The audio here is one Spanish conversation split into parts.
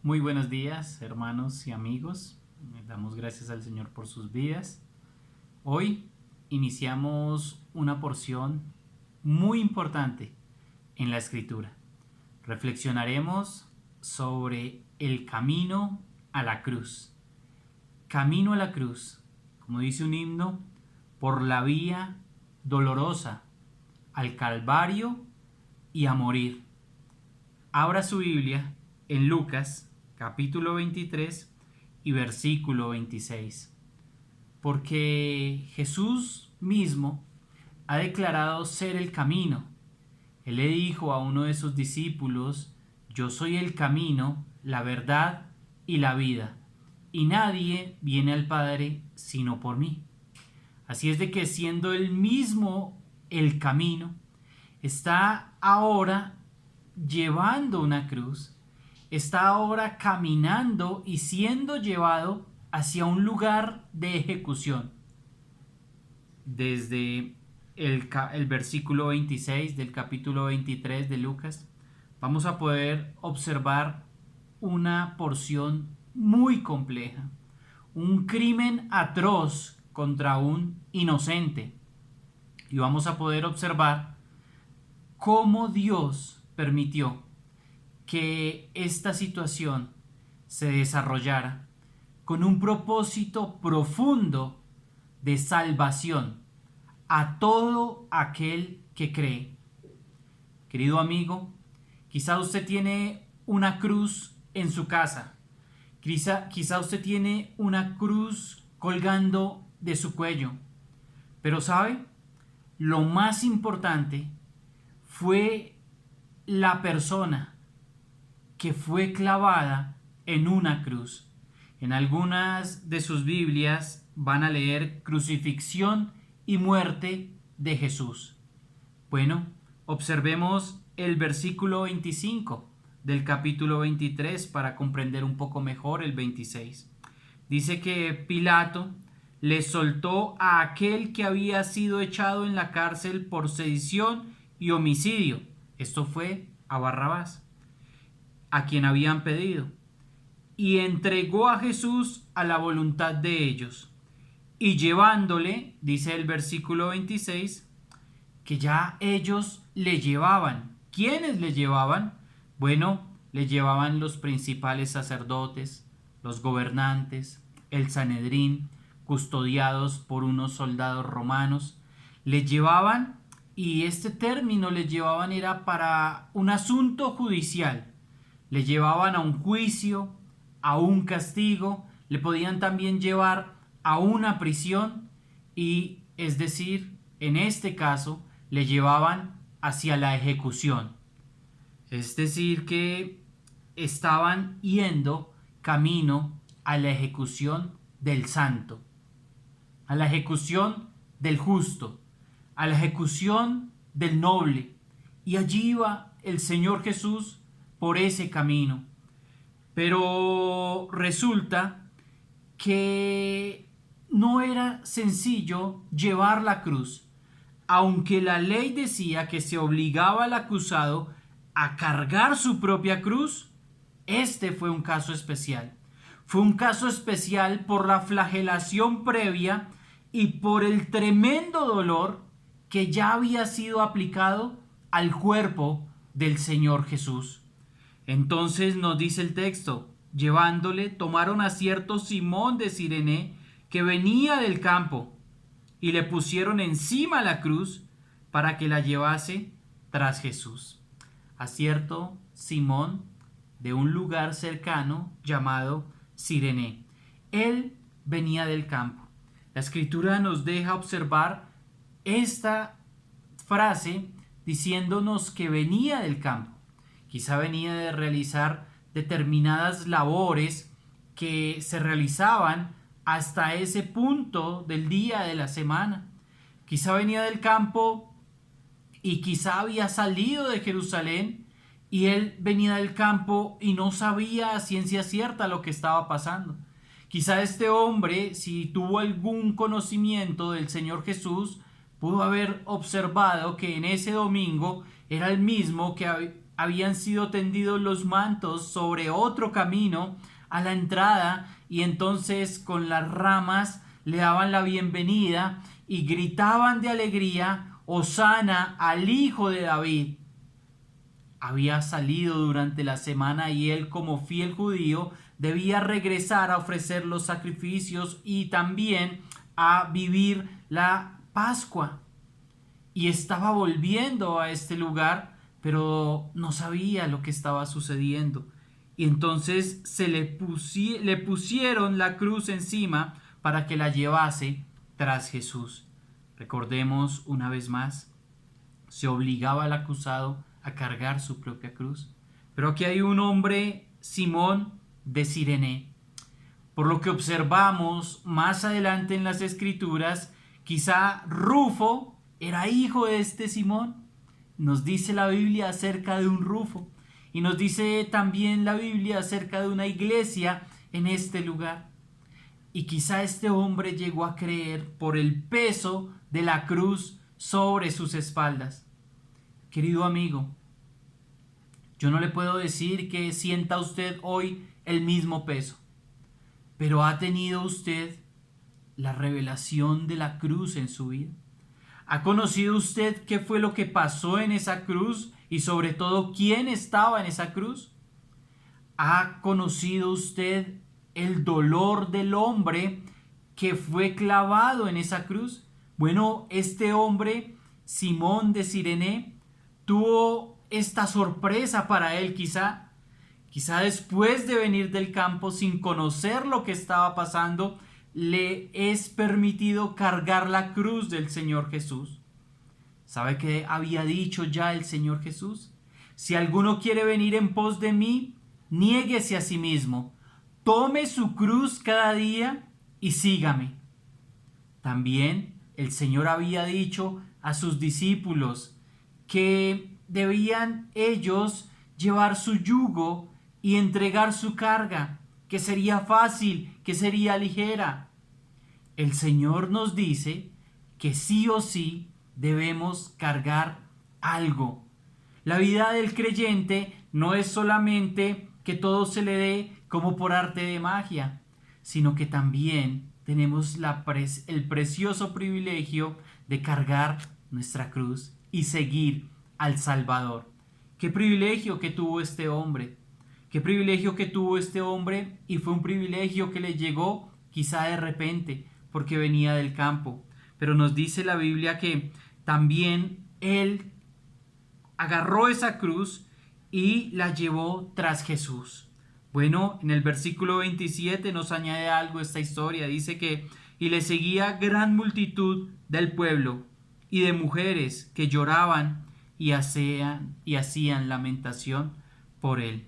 Muy buenos días, hermanos y amigos. Damos gracias al Señor por sus vidas. Hoy iniciamos una porción muy importante en la Escritura. Reflexionaremos sobre el camino a la cruz. Camino a la cruz, como dice un himno, por la vía dolorosa, al Calvario y a morir. Abra su Biblia en Lucas capítulo 23 y versículo 26. Porque Jesús mismo ha declarado ser el camino. Él le dijo a uno de sus discípulos: yo soy el camino, la verdad y la vida, y nadie viene al Padre sino por mí. Así es de que, siendo él mismo el camino, está ahora llevando una cruz, está ahora caminando y siendo llevado hacia un lugar de ejecución. Desde el versículo 26 del capítulo 23 de Lucas, vamos a poder observar una porción muy compleja, un crimen atroz contra un inocente. Y vamos a poder observar cómo Dios permitió que esta situación se desarrollara con un propósito profundo de salvación a todo aquel que cree. Querido amigo, quizá usted tiene una cruz en su casa, quizá usted tiene una cruz colgando de su cuello, pero ¿sabe? Lo más importante fue la persona que fue clavada en una cruz. En algunas de sus Biblias van a leer crucifixión y muerte de Jesús. Bueno, observemos el versículo 25 del capítulo 23 para comprender un poco mejor el 26. Dice que Pilato le soltó a aquel que había sido echado en la cárcel por sedición y homicidio. Esto fue a Barrabás, a quien habían pedido, y entregó a Jesús a la voluntad de ellos. Y llevándole, dice el versículo 26, que ya ellos le llevaban. ¿Quiénes le llevaban? Bueno, le llevaban los principales sacerdotes, los gobernantes, el Sanedrín, custodiados por unos soldados romanos. Le llevaban, y este término le llevaban era para un asunto judicial. Le llevaban a un juicio, a un castigo, le podían también llevar a una prisión y, es decir, en este caso, le llevaban hacia la ejecución. Es decir, que estaban yendo camino a la ejecución del santo, a la ejecución del justo, a la ejecución del noble. Y allí iba el Señor Jesús por ese camino. Pero resulta que no era sencillo llevar la cruz. Aunque la ley decía que se obligaba al acusado a cargar su propia cruz, este fue un caso especial. Fue un caso especial por la flagelación previa y por el tremendo dolor que ya había sido aplicado al cuerpo del Señor Jesús. Entonces nos dice el texto: llevándole, tomaron a cierto Simón de Cirene que venía del campo y le pusieron encima la cruz para que la llevase tras Jesús. A cierto Simón de un lugar cercano llamado Cirene. Él venía del campo. La Escritura nos deja observar esta frase diciéndonos que venía del campo. Quizá venía de realizar determinadas labores que se realizaban hasta ese punto del día de la semana. Quizá venía del campo y quizá había salido de Jerusalén y él venía del campo y no sabía a ciencia cierta lo que estaba pasando. Quizá este hombre, si tuvo algún conocimiento del Señor Jesús, pudo haber observado que en ese domingo era el mismo que habían sido tendidos los mantos sobre otro camino a la entrada, y entonces con las ramas le daban la bienvenida y gritaban de alegría: Hosana al hijo de David. Había salido durante la semana y él, como fiel judío, debía regresar a ofrecer los sacrificios y también a vivir la Pascua. Y estaba volviendo a este lugar, pero no sabía lo que estaba sucediendo. Y entonces le pusieron la cruz encima para que la llevase tras Jesús. Recordemos una vez más, se obligaba al acusado a cargar su propia cruz. Pero aquí hay un hombre, Simón de Cirene. Por lo que observamos más adelante en las Escrituras, quizá Rufo era hijo de este Simón. Nos dice la Biblia acerca de un Rufo. Y nos dice también la Biblia acerca de una iglesia en este lugar. Y quizá este hombre llegó a creer por el peso de la cruz sobre sus espaldas. Querido amigo, yo no le puedo decir que sienta usted hoy el mismo peso, pero ¿ha tenido usted la revelación de la cruz en su vida? ¿Ha conocido usted qué fue lo que pasó en esa cruz y sobre todo quién estaba en esa cruz? ¿Ha conocido usted el dolor del hombre que fue clavado en esa cruz? Bueno, este hombre, Simón de Cirene, tuvo esta sorpresa para él, quizá después de venir del campo sin conocer lo que estaba pasando, le es permitido cargar la cruz del Señor Jesús. ¿Sabe qué había dicho ya el Señor Jesús? Si alguno quiere venir en pos de mí, niéguese a sí mismo, tome su cruz cada día y sígame. También el Señor había dicho a sus discípulos que debían ellos llevar su yugo y entregar su carga, que sería fácil, que sería ligera. El Señor nos dice que sí o sí debemos cargar algo. La vida del creyente no es solamente que todo se le dé como por arte de magia, sino que también tenemos el precioso privilegio de cargar nuestra cruz y seguir al Salvador. Qué privilegio que tuvo este hombre. Qué privilegio que tuvo este hombre, y fue un privilegio que le llegó quizá de repente porque venía del campo. Pero nos dice la Biblia que también él agarró esa cruz y la llevó tras Jesús. Bueno, en el versículo 27 nos añade algo esta historia. Dice que y le seguía gran multitud del pueblo y de mujeres que lloraban y hacían lamentación por él.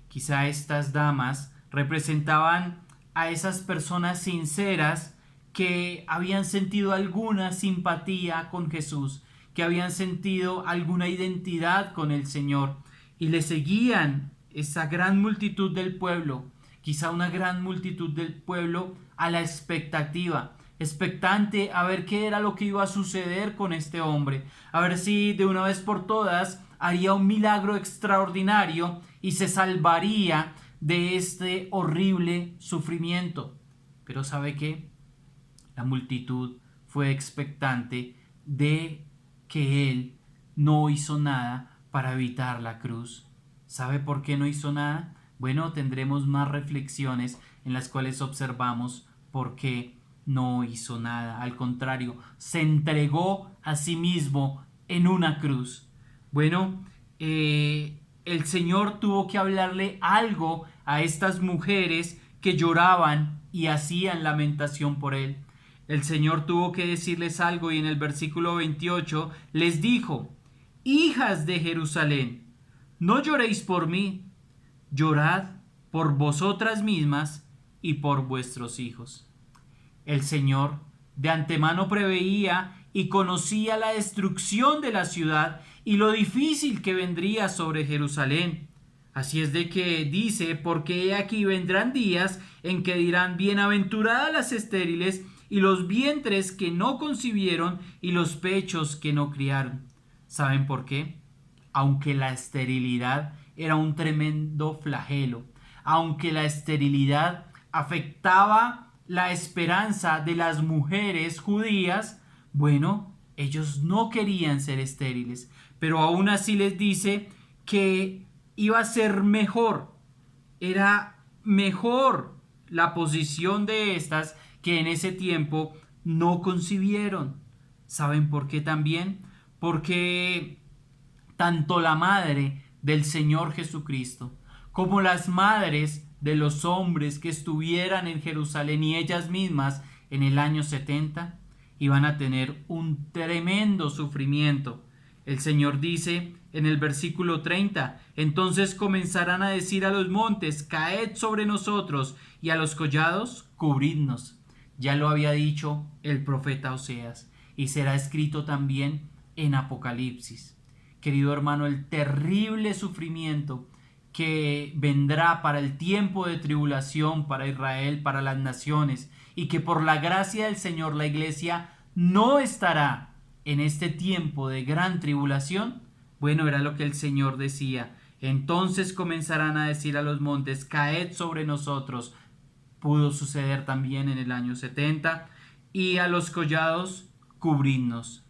Quizá estas damas representaban a esas personas sinceras que habían sentido alguna simpatía con Jesús, que habían sentido alguna identidad con el Señor y le seguían esa gran multitud del pueblo, quizá una gran multitud del pueblo a la expectativa, expectante a ver qué era lo que iba a suceder con este hombre, a ver si de una vez por todas haría un milagro extraordinario y se salvaría de este horrible sufrimiento. Pero ¿sabe qué? La multitud fue expectante de que él no hizo nada para evitar la cruz. ¿Sabe por qué no hizo nada? Bueno, tendremos más reflexiones en las cuales observamos por qué no hizo nada. Al contrario, se entregó a sí mismo en una cruz. Bueno, el Señor tuvo que hablarle algo a estas mujeres que lloraban y hacían lamentación por él. El Señor tuvo que decirles algo y en el versículo 28 les dijo: hijas de Jerusalén, no lloréis por mí, llorad por vosotras mismas y por vuestros hijos. El Señor de antemano preveía y conocía la destrucción de la ciudad y lo difícil que vendría sobre Jerusalén. Así es de que dice: porque he aquí vendrán días en que dirán: bienaventuradas las estériles y los vientres que no concibieron y los pechos que no criaron. ¿Saben por qué? aunque la esterilidad era un tremendo flagelo, aunque la esterilidad afectaba la esperanza de las mujeres judías, bueno, ellos no querían ser estériles, pero aún así les dice que iba a ser mejor, era mejor la posición de estas que en ese tiempo no concibieron. ¿Saben por qué también? Porque tanto la madre del Señor Jesucristo como las madres de los hombres que estuvieran en Jerusalén y ellas mismas en el año 70 iban a tener un tremendo sufrimiento. El Señor dice en el versículo 30, entonces comenzarán a decir a los montes, caed sobre nosotros, y a los collados, cubridnos. Ya lo había dicho el profeta Oseas, y será escrito también en Apocalipsis. Querido hermano, el terrible sufrimiento que vendrá para el tiempo de tribulación para Israel, para las naciones, y que por la gracia del Señor la iglesia no estará en este tiempo de gran tribulación, bueno, era lo que el Señor decía. Entonces comenzarán a decir a los montes, caed sobre nosotros. Pudo suceder también en el año 70. Y a los collados, cubridnos.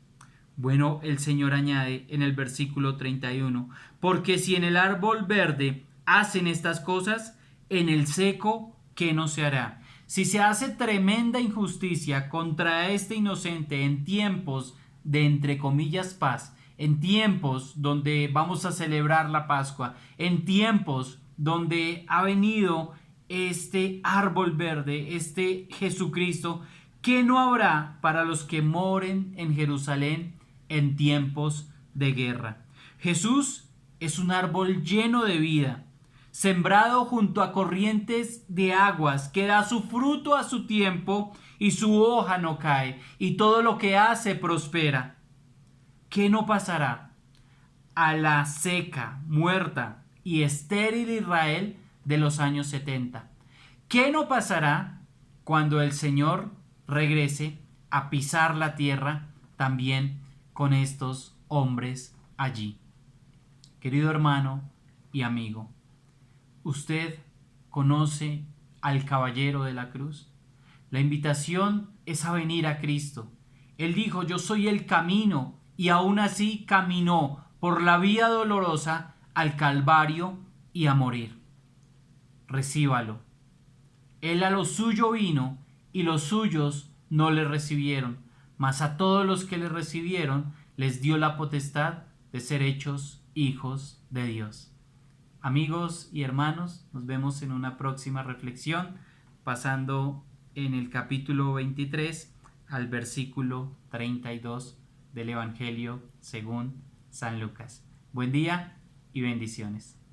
Bueno, el Señor añade en el versículo 31, porque si en el árbol verde hacen estas cosas, en el seco, ¿qué no se hará? Si se hace tremenda injusticia contra este inocente en tiempos de, entre comillas, paz, en tiempos donde vamos a celebrar la Pascua, en tiempos donde ha venido este árbol verde, este Jesucristo, ¿qué no habrá para los que moren en Jerusalén en tiempos de guerra? Jesús es un árbol lleno de vida, sembrado junto a corrientes de aguas, que da su fruto a su tiempo y su hoja no cae, y todo lo que hace prospera. ¿Qué no pasará a la seca, muerta y estéril Israel de los años 70? ¿Qué no pasará cuando el Señor regrese a pisar la tierra también con estos hombres allí? Querido hermano y amigo, ¿usted conoce al caballero de la cruz? La invitación es a venir a Cristo. Él dijo, yo soy el camino, y aún así caminó por la vía dolorosa al Calvario y a morir. Recíbalo. Él a lo suyo vino, y los suyos no le recibieron, mas a todos los que le recibieron les dio la potestad de ser hechos hijos de Dios. Amigos y hermanos, nos vemos en una próxima reflexión, pasando en el capítulo 23 al versículo 32 del Evangelio según San Lucas. Buen día y bendiciones.